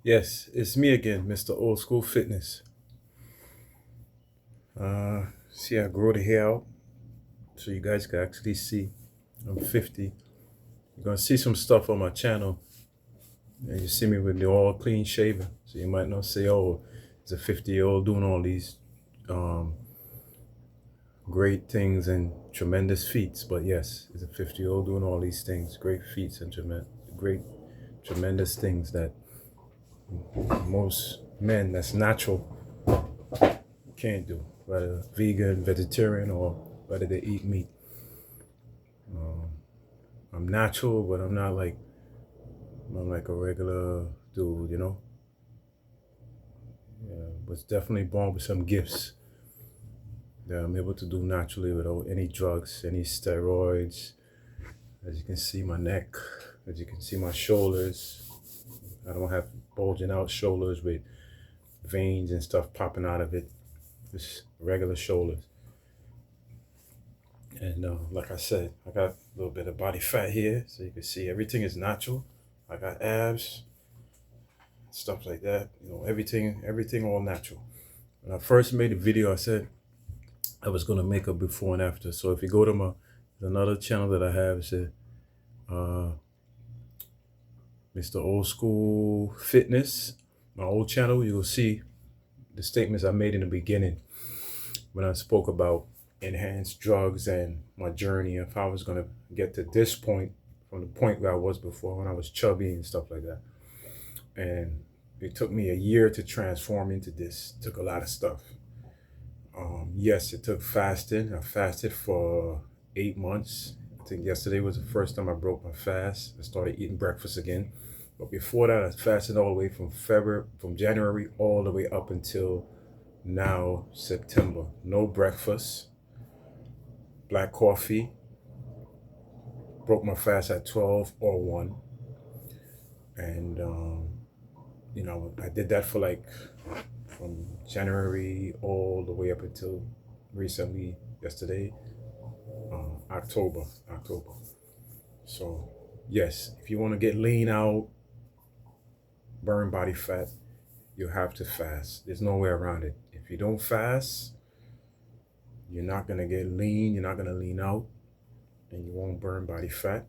Yes, it's me again, Mr. Old School Fitness. See, I grow the hair out so you guys can actually see. I'm 50. You're gonna see some stuff on my channel, and you see me with the all clean shaven. So you might not say, "Oh, it's a 50-year-old doing all these um, great things and tremendous feats." But yes, it's a 50-year-old doing all these things, great feats and tremendous things that most men that's natural can't do, whether vegan, vegetarian, or whether they eat meat. Um, I'm natural, but I'm like a regular dude, you know. Yeah, was definitely born with some gifts that I'm able to do naturally without any drugs, any steroids. As you can see, my neck, as you can see, my shoulders. I don't have bulging out shoulders with veins and stuff popping out of it. Just regular shoulders. And like I said, I got a little bit of body fat here, so you can see everything is natural. I got abs, stuff like that. You know, everything all natural. When I first made the video, I said I was gonna make a before and after. So if you go to another channel that I have, it said uh, Mr. Old School Fitness, my old channel, you will see the statements I made in the beginning when I spoke about enhanced drugs and my journey of how I was gonna get to this point from the point where I was before when I was chubby and stuff like that. And it took me a year to transform into this. It took a lot of stuff. Yes, it took fasting. I fasted for 8 months. I think yesterday was the first time I broke my fast. I started eating breakfast again. But before that, I fasted all the way from January all the way up until now, September. No breakfast, black coffee. Broke my fast at 12 or 1. And, I did that for like from January all the way up until recently, yesterday, October. So yes, if you want to get lean out, burn body fat, you have to fast. There's no way around it. If you don't fast, you're not gonna get lean. You're not gonna lean out, and you won't burn body fat,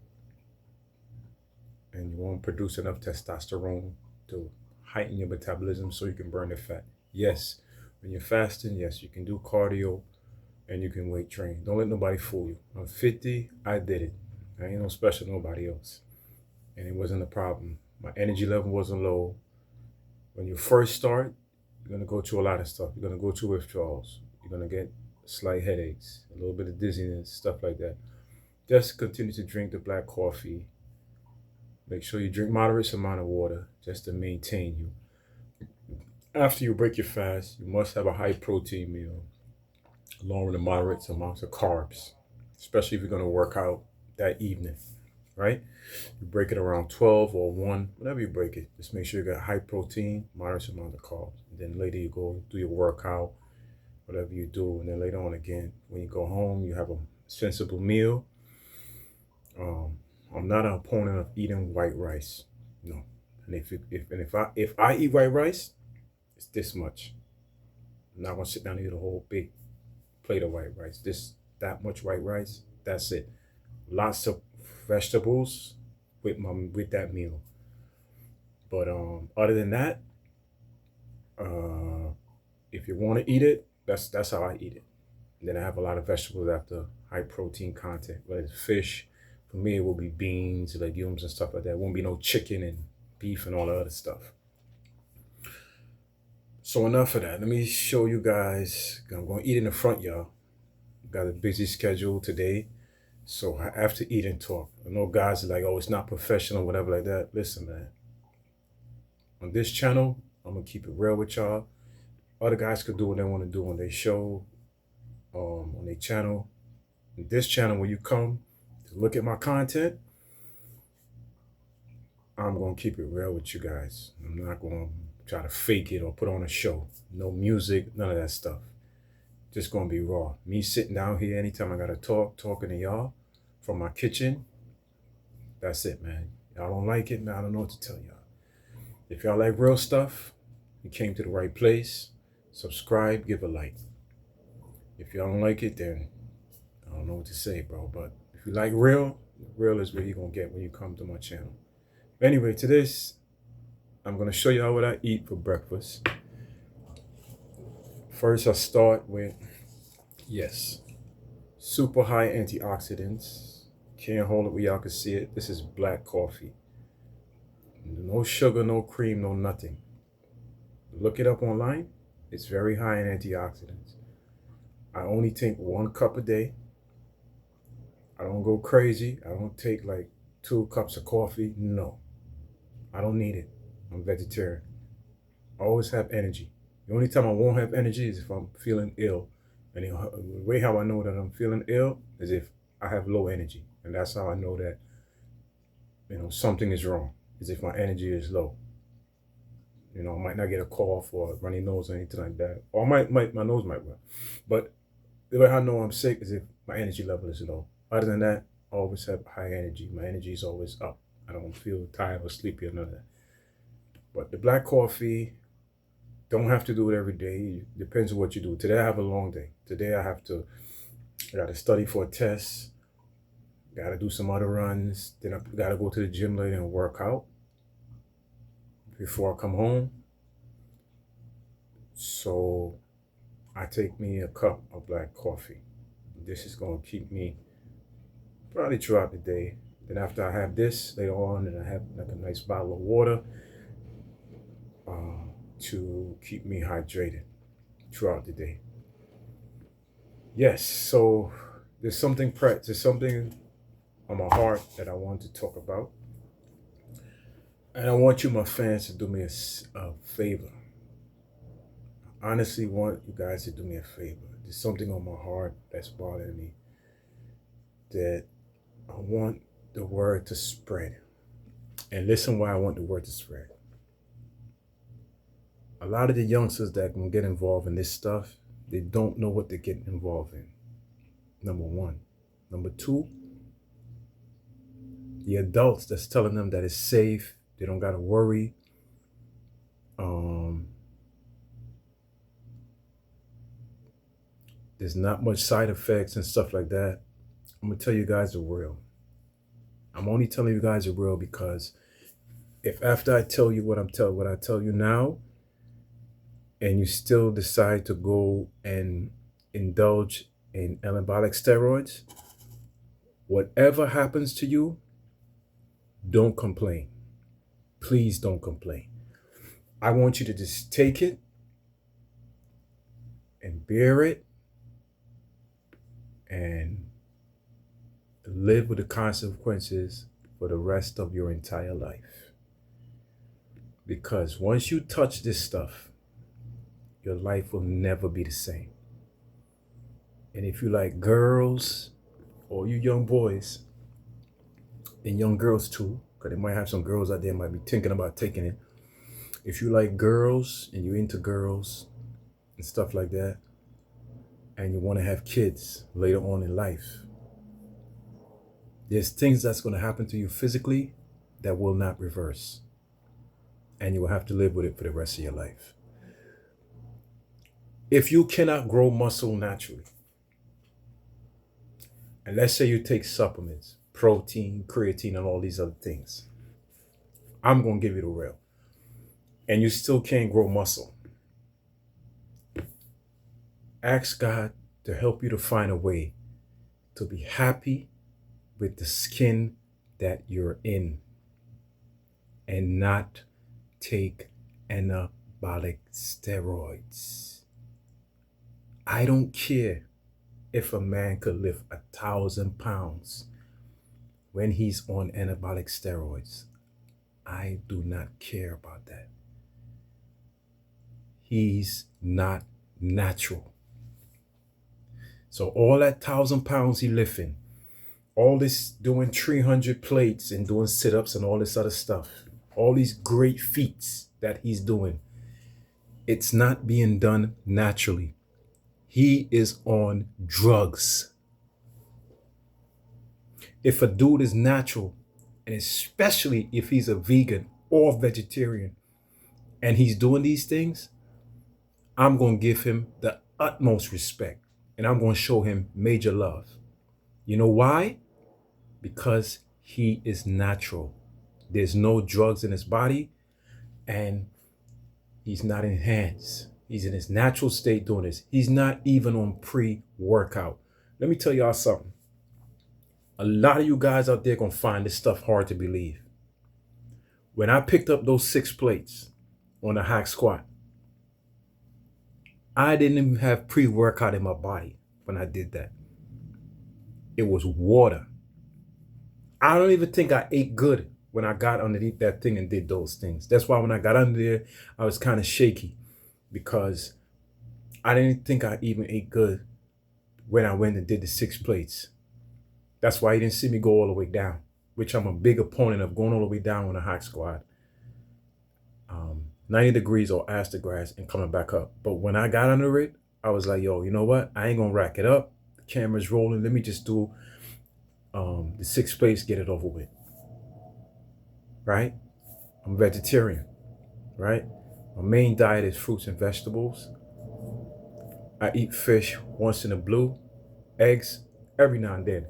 and you won't produce enough testosterone to heighten your metabolism so you can burn the fat. Yes, when you're fasting, yes, you can do cardio and you can weight train. Don't let nobody fool you. I'm 50, I did it. I ain't no special nobody else. And it wasn't a problem. My energy level wasn't low. When you first start, you're gonna go through a lot of stuff. You're gonna go through withdrawals. You're gonna get slight headaches, a little bit of dizziness, stuff like that. Just continue to drink the black coffee. Make sure you drink moderate amount of water just to maintain you. After you break your fast, you must have a high protein meal along with a moderate amount of carbs, especially if you're gonna work out that evening, right? You break it around 12 or 1, whenever you break it. Just make sure you got high protein, moderate amount of carbs. And then later you go do your workout, whatever you do. And then later on again, when you go home, you have a sensible meal. I'm not an opponent of eating white rice. No. And if I eat white rice, it's this much. I'm not gonna sit down and eat a whole big plate of white rice. That much white rice, that's it. Lots of vegetables with that meal. But other than that, uh, if you want to eat it, that's how I eat it. And then I have a lot of vegetables after high protein content, whether it's fish. For me, it will be beans, legumes, and stuff like that. It won't be no chicken and beef and all the other stuff. So enough of that. Let me show you guys. I'm going to eat in the front, y'all. Got a busy schedule today. So I have to eat and talk. I know guys are like, oh, it's not professional, whatever like that. Listen, man. On this channel, I'm going to keep it real with y'all. Other guys could do what they want to do on their show, on their channel. In this channel, when you come to look at my content, I'm going to keep it real with you guys. I'm not going to try to fake it or put on a show. No music, none of that stuff. Just going to be raw. Me sitting down here anytime I got to talking to y'all from my kitchen. That's it, man. Y'all don't like it, man. I don't know what to tell y'all. If y'all like real stuff, you came to the right place. Subscribe, give a like. If y'all don't like it, then I don't know what to say, bro. But if you like real, real is what you're going to get when you come to my channel. Anyway, to this, I'm going to show y'all what I eat for breakfast. First, I start with, yes, super high antioxidants. Can't hold it where y'all can see it. This is black coffee. No sugar, no cream, no nothing. Look it up online. It's very high in antioxidants. I only take 1 cup a day. I don't go crazy. I don't take like 2 cups of coffee. No, I don't need it. I'm vegetarian. I always have energy. The only time I won't have energy is if I'm feeling ill. And the way how I know that I'm feeling ill is if I have low energy. And that's how I know that, something is wrong, is if my energy is low. I might not get a cough or a runny nose or anything like that. Or my nose might run. But the way I know I'm sick is if my energy level is low. Other than that, I always have high energy. My energy is always up. I don't feel tired or sleepy or none of that. But the black coffee, don't have to do it every day. It depends on what you do. Today I have a long day. Today I got to study for a test. Got to do some other runs. Then I got to go to the gym later and work out before I come home. So I take me a cup of black coffee. This is going to keep me probably throughout the day. Then after I have this later on, and I have like a nice bottle of water to keep me hydrated throughout the day. Yes, so there's something on my heart that I want to talk about. And I want you, my fans, to do me a favor. I honestly want you guys to do me a favor. There's something on my heart that's bothering me that I want the word to spread. And listen why I want the word to spread. A lot of the youngsters that can get involved in this stuff, they don't know what they're getting involved in. Number one. Number two, the adults that's telling them that it's safe, they don't got to worry. There's not much side effects and stuff like that. I'm going to tell you guys the real. I'm only telling you guys the real because if after I tell you what I tell you now, and you still decide to go and indulge in anabolic steroids, whatever happens to you, don't complain. Please don't complain. I want you to just take it and bear it and live with the consequences for the rest of your entire life. Because once you touch this stuff, your life will never be the same. And if you like girls, or you young boys, and young girls too, because they might have some girls out there might be thinking about taking it. If you like girls, and you're into girls, and stuff like that, and you want to have kids later on in life, there's things that's going to happen to you physically that will not reverse. And you will have to live with it for the rest of your life. If you cannot grow muscle naturally, and let's say you take supplements, protein, creatine, and all these other things, I'm going to give you the real, and you still can't grow muscle, ask God to help you to find a way to be happy with the skin that you're in and not take anabolic steroids. I don't care if a man could lift 1,000 pounds when he's on anabolic steroids. I do not care about that. He's not natural. So all that 1,000 pounds he lifting, all this doing 300 plates and doing sit-ups and all this other stuff, all these great feats that he's doing, it's not being done naturally. He is on drugs. If a dude is natural, and especially if he's a vegan or vegetarian, and he's doing these things, I'm going to give him the utmost respect and I'm going to show him major love. You know why? Because he is natural. There's no drugs in his body and he's not enhanced. He's in his natural state doing this. He's not even on pre-workout. Let me tell y'all something. A lot of you guys out there going to find this stuff hard to believe. When I picked up those 6 plates on the hack squat, I didn't even have pre-workout in my body when I did that. It was water. I don't even think I ate good when I got underneath that thing and did those things. That's why when I got under there, I was kind of shaky because I didn't think I even ate good when I went and did the 6 plates. That's why you didn't see me go all the way down, which I'm a big opponent of going all the way down on a hack squat. 90 degrees or ass to grass and coming back up. But when I got under it, I was like, yo, you know what? I ain't gonna rack it up. The camera's rolling. Let me just do the 6 plates, get it over with. Right? I'm vegetarian, right? My main diet is fruits and vegetables. I eat fish once in a blue, eggs every now and then.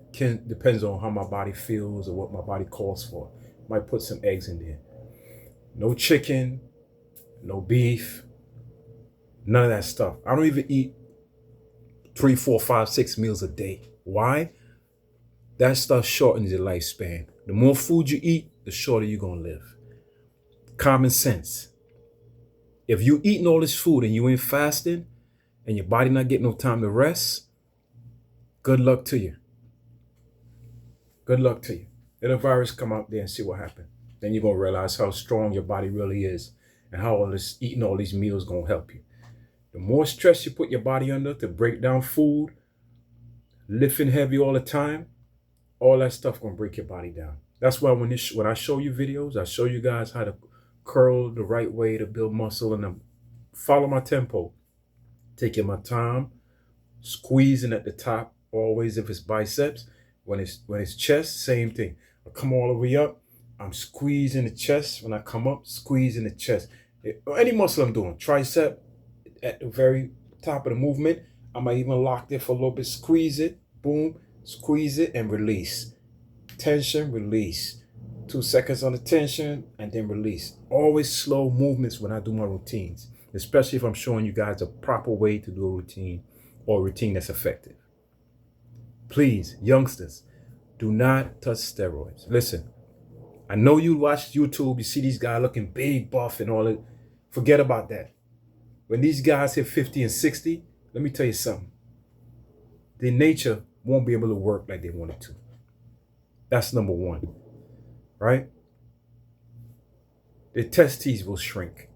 Depends on how my body feels or what my body calls for. Might put some eggs in there. No chicken, no beef, none of that stuff. I don't even eat 3, 4, 5, 6 meals a day. Why? That stuff shortens your lifespan. The more food you eat, the shorter you're going to live. Common sense. If you eating all this food and you ain't fasting and your body not getting no time to rest, good luck to you. Good luck to you. Let a virus come out there and see what happens. Then you're going to realize how strong your body really is and how all this eating all these meals going to help you. The more stress you put your body under to break down food, lifting heavy all the time, all that stuff going to break your body down. That's why when I show you videos, I show you guys how to curl the right way to build muscle and follow my tempo. Taking my time, squeezing at the top, always if it's biceps. When it's chest, same thing. I come all the way up, I'm squeezing the chest. When I come up, squeezing the chest. Any muscle I'm doing, tricep at the very top of the movement, I might even lock there for a little bit, squeeze it, boom, squeeze it and release. Tension, release. 2 seconds on the tension and then release. Always slow movements when I do my routines, especially if I'm showing you guys a proper way to do a routine or a routine that's effective. Please, youngsters, do not touch steroids. Listen, I know you watch YouTube, you see these guys looking big, buff and all that. Forget about that. When these guys hit 50 and 60, let me tell you something. Their nature won't be able to work like they wanted to. That's number one, right? Their testes will shrink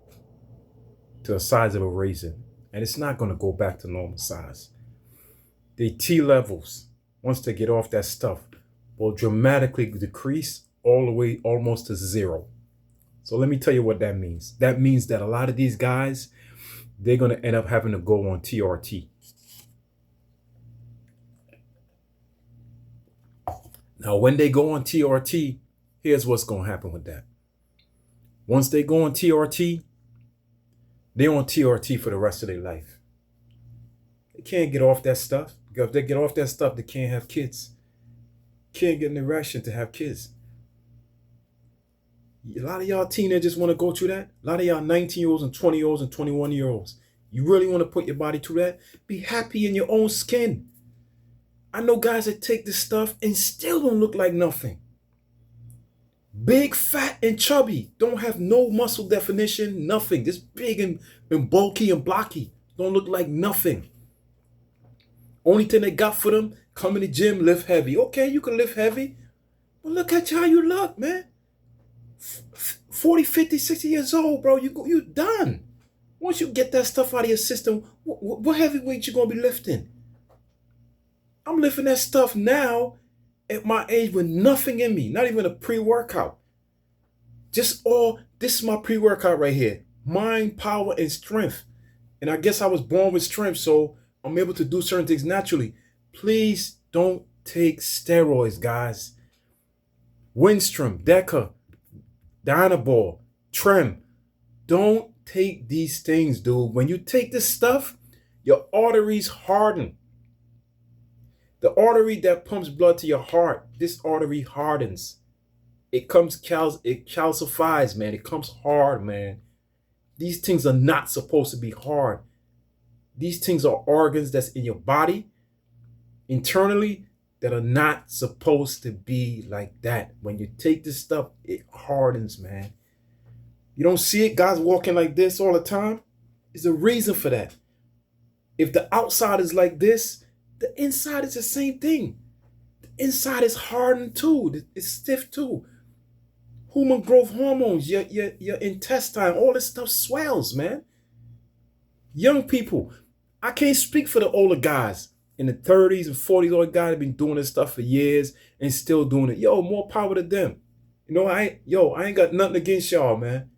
to the size of a raisin, and it's not going to go back to normal size. Their T levels, once they get off that stuff, will dramatically decrease all the way almost to 0. So let me tell you what that means. That means that a lot of these guys, they're going to end up having to go on TRT. Now, when they go on TRT, here's what's going to happen with that. Once they go on TRT, they're on TRT for the rest of their life. They can't get off that stuff. Because if they get off that stuff, they can't have kids. Can't get an erection to have kids. A lot of y'all teenagers want to go through that. A lot of y'all 19-year-olds and 20-year-olds and 21-year-olds. You really want to put your body through that? Be happy in your own skin. I know guys that take this stuff and still don't look like nothing. Big, fat, and chubby. Don't have no muscle definition, nothing. Just big and bulky and blocky. Don't look like nothing. Only thing they got for them, come in the gym, lift heavy. Okay, you can lift heavy. But look at how you look, man. 40, 50, 60 years old, bro. You done. Once you get that stuff out of your system, what heavy weight you going to be lifting? I'm lifting that stuff now at my age with nothing in me. Not even a pre-workout. This is my pre-workout right here. Mind, power, and strength. And I guess I was born with strength, so I'm able to do certain things naturally. Please don't take steroids, guys. Winstrom, Deca, Dynabol, Trem. Don't take these things, dude, when you take this stuff, your arteries harden. The artery that pumps blood to your heart, this artery hardens. It calcifies, man. It comes hard, man. These things are not supposed to be hard. These things are organs that's in your body internally that are not supposed to be like that. When you take this stuff, it hardens, man. You don't see it, guys walking like this all the time? There's a reason for that. If the outside is like this, the inside is the same thing. The inside is hardened too. It's stiff too. Human growth hormones, your intestine, all this stuff swells, man. Young people, I can't speak for the older guys in the 30s and 40s. Older guys have been doing this stuff for years and still doing it. Yo, more power to them. You know, I ain't got nothing against y'all, man.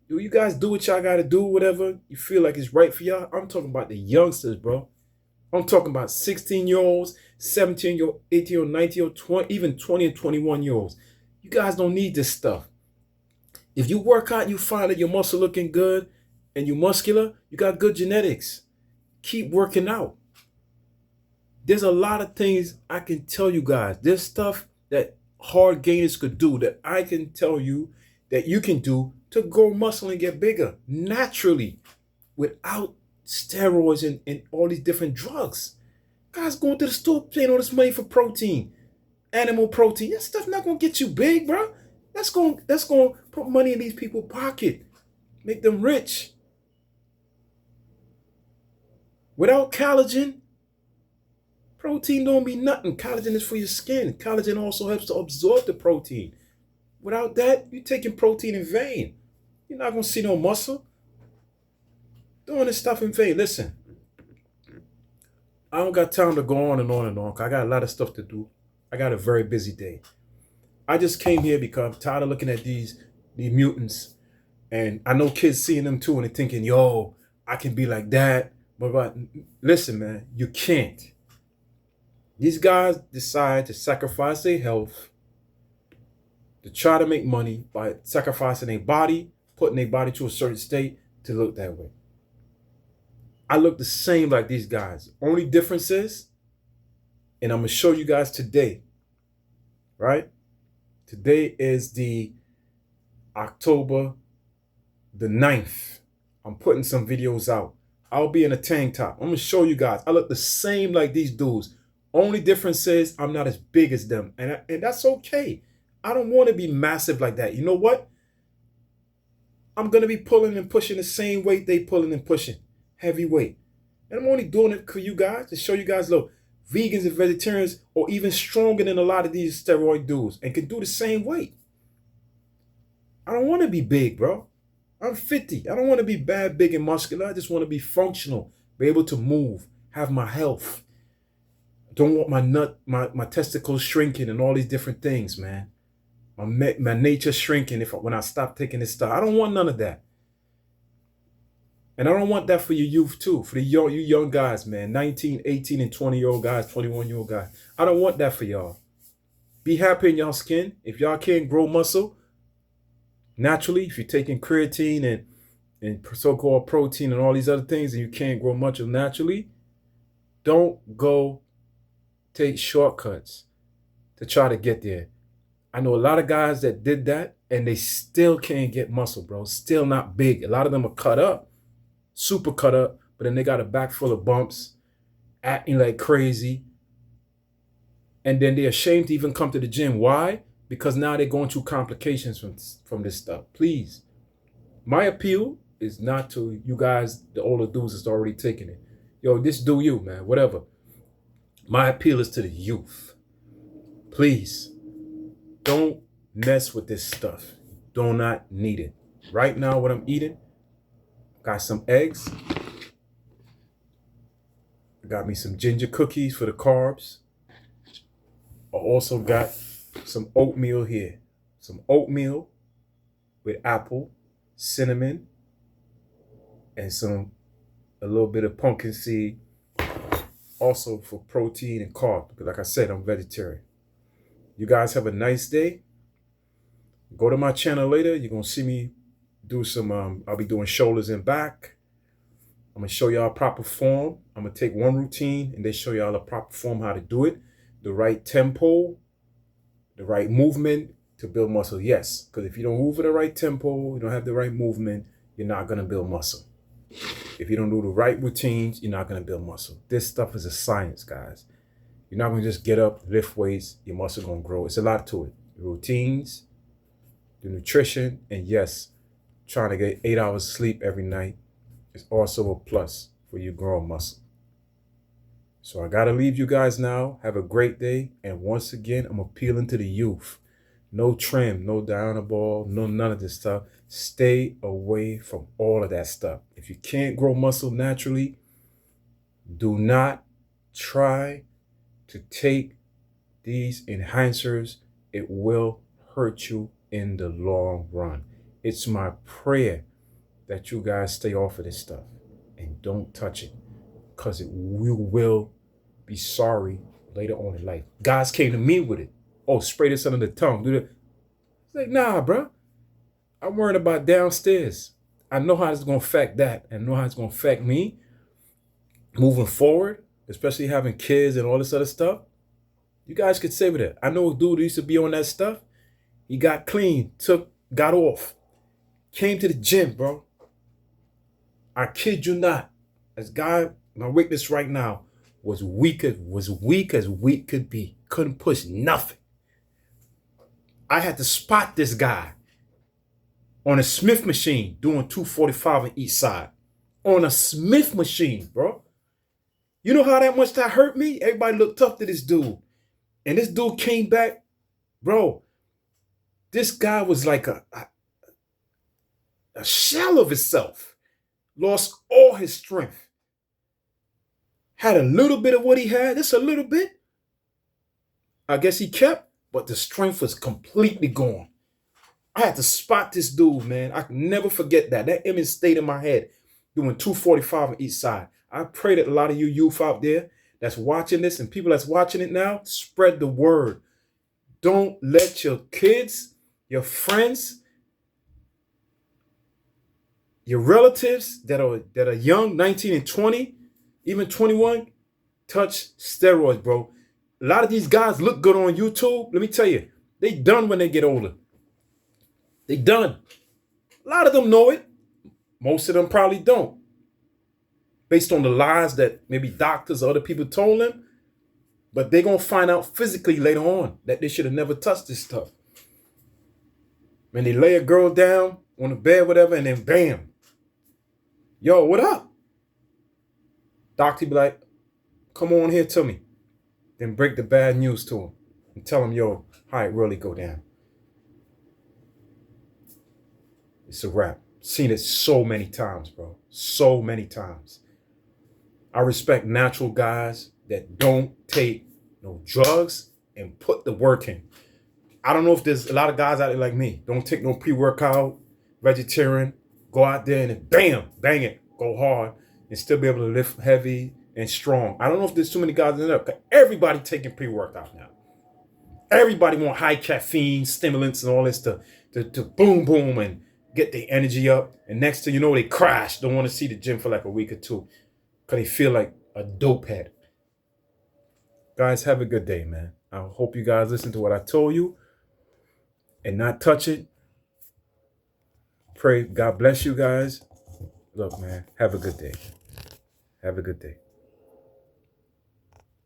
You guys do what y'all gotta do, whatever you feel like is right for y'all. I'm talking about the youngsters, bro. I'm talking about 16-year-olds, 17-year-olds, 18-year-olds, 19-year-olds, 20, even 20 and 21-year-olds. You guys don't need this stuff. If you work out, you find that your muscle looking good and you're muscular, you got good genetics. Keep working out. There's a lot of things I can tell you guys. There's stuff that hard gainers could do that I can tell you that you can do to grow muscle and get bigger naturally without steroids and all these different drugs. Guys going to the store paying all this money for protein, animal protein. That stuff not going to get you big, bro. That's going to put money in these people's pocket, make them rich. Without collagen, protein don't be nothing. Collagen is for your skin. Collagen also helps to absorb the protein. Without that, you're taking protein in vain. You're not going to see no muscle. Doing this stuff in vain. Listen, I don't got time to go on and on and on because I got a lot of stuff to do. I got a very busy day. I just came here because I'm tired of looking at these mutants. And I know kids seeing them too and they're thinking, yo, I can be like that. But listen, man, you can't. These guys decide to sacrifice their health to try to make money by sacrificing their body, putting their body to a certain state to look that way. I look the same like these guys. Only difference is, and I'm going to show you guys today, right? Today is the October the 9th. I'm putting some videos out. I'll be in a tank top. I'm going to show you guys. I look the same like these dudes. Only difference is I'm not as big as them. And that's okay. I don't want to be massive like that. You know what? I'm going to be pulling and pushing the same weight they pulling and pushing. Heavy weight. And I'm only doing it for you guys to show you guys, look, vegans and vegetarians are even stronger than a lot of these steroid dudes and can do the same weight. I don't want to be big, bro. I'm 50. I don't want to be bad, big, and muscular. I just want to be functional, be able to move, have my health. I don't want my testicles shrinking and all these different things, man. My nature shrinking when I stop taking this stuff. I don't want none of that. And I don't want that for your youth too, for you young guys, man, 19, 18, and 20-year-old guys, 21-year-old guys. I don't want that for y'all. Be happy in y'all skin. If y'all can't grow muscle naturally, if you're taking creatine and so-called protein and all these other things and you can't grow muscle naturally, don't go take shortcuts to try to get there. I know a lot of guys that did that and they still can't get muscle, bro. Still not big. A lot of them are cut up. Super cut up, but then they got a back full of bumps, acting like crazy. And then they're ashamed to even come to the gym. Why? Because now they're going through complications from this stuff. Please. My appeal is not to you guys, the older dudes that's already taking it. Yo, this do you, man, whatever. My appeal is to the youth. Please, don't mess with this stuff. Do not need it. Right now, what I'm eating, got some eggs. I got me some ginger cookies for the carbs. I also got some oatmeal here. Some oatmeal with apple, cinnamon, and a little bit of pumpkin seed. Also for protein and carb. Because like I said, I'm vegetarian. You guys have a nice day. Go to my channel later. You're going to see me do some, I'll be doing shoulders and back. I'm going to show y'all proper form. I'm going to take one routine and then show y'all a proper form, how to do it. The right tempo, the right movement to build muscle. Yes, because if you don't move at the right tempo, you don't have the right movement, you're not going to build muscle. If you don't do the right routines, you're not going to build muscle. This stuff is a science, guys. You're not going to just get up, lift weights, your muscle going to grow. It's a lot to it. The routines, the nutrition, and yes, trying to get 8 hours sleep every night is also a plus for you growing muscle. So I got to leave you guys now. Have a great day. And once again, I'm appealing to the youth. No trim, no Dianabol, no none of this stuff. Stay away from all of that stuff. If you can't grow muscle naturally, do not try to take these enhancers. It will hurt you in the long run. It's my prayer that you guys stay off of this stuff and don't touch it, because you will be sorry later on in life. Guys came to me with it. Oh, spray this under the tongue. Do that. It's like, nah, bro. I'm worried about downstairs. I know how it's going to affect that. I know how it's going to affect me moving forward, especially having kids and all this other stuff. You guys could save it. I know a dude who used to be on that stuff. He got clean, got off, came to the gym, bro. I kid you not. This guy, my weakness right now, was weak as weak could be. Couldn't push nothing. I had to spot this guy on a Smith machine doing 245 on each side. On a Smith machine, bro. You know how that much that hurt me? Everybody looked up to this dude. And this dude came back, bro. This guy was like a shell of himself. Lost all his strength. Had a little bit of what he had, just a little bit. I guess he kept, but the strength was completely gone. I had to spot this dude, man. I can never forget that. That image stayed in my head, doing 245 on each side. I pray that a lot of you youth out there that's watching this and people that's watching it now, spread the word. Don't let your kids, your friends, your relatives that are young, 19 and 20, even 21, touch steroids, bro. A lot of these guys look good on YouTube. Let me tell you, they done when they get older. They done. A lot of them know it. Most of them probably don't. Based on the lies that maybe doctors or other people told them. But they're going to find out physically later on that they should have never touched this stuff. When they lay a girl down on the bed, whatever, and then bam. Yo, what up? Doctor be like, come on here to me. Then break the bad news to him and tell him, yo, how it really go down. It's a wrap. Seen it so many times, bro. So many times. I respect natural guys that don't take no drugs and put the work in. I don't know if there's a lot of guys out there like me. Don't take no pre-workout, vegetarian, go out there and bam, bang it, go hard, and still be able to lift heavy and strong. I don't know if there's too many guys in there, because everybody taking pre-workout now. Everybody want high caffeine, stimulants, and all this to boom, boom, and get their energy up. And next thing you know, they crash. Don't want to see the gym for like a week or two because they feel like a dope head. Guys, have a good day, man. I hope you guys listen to what I told you and not touch it. Pray God bless you guys. Look, man, have a good day. Have a good day.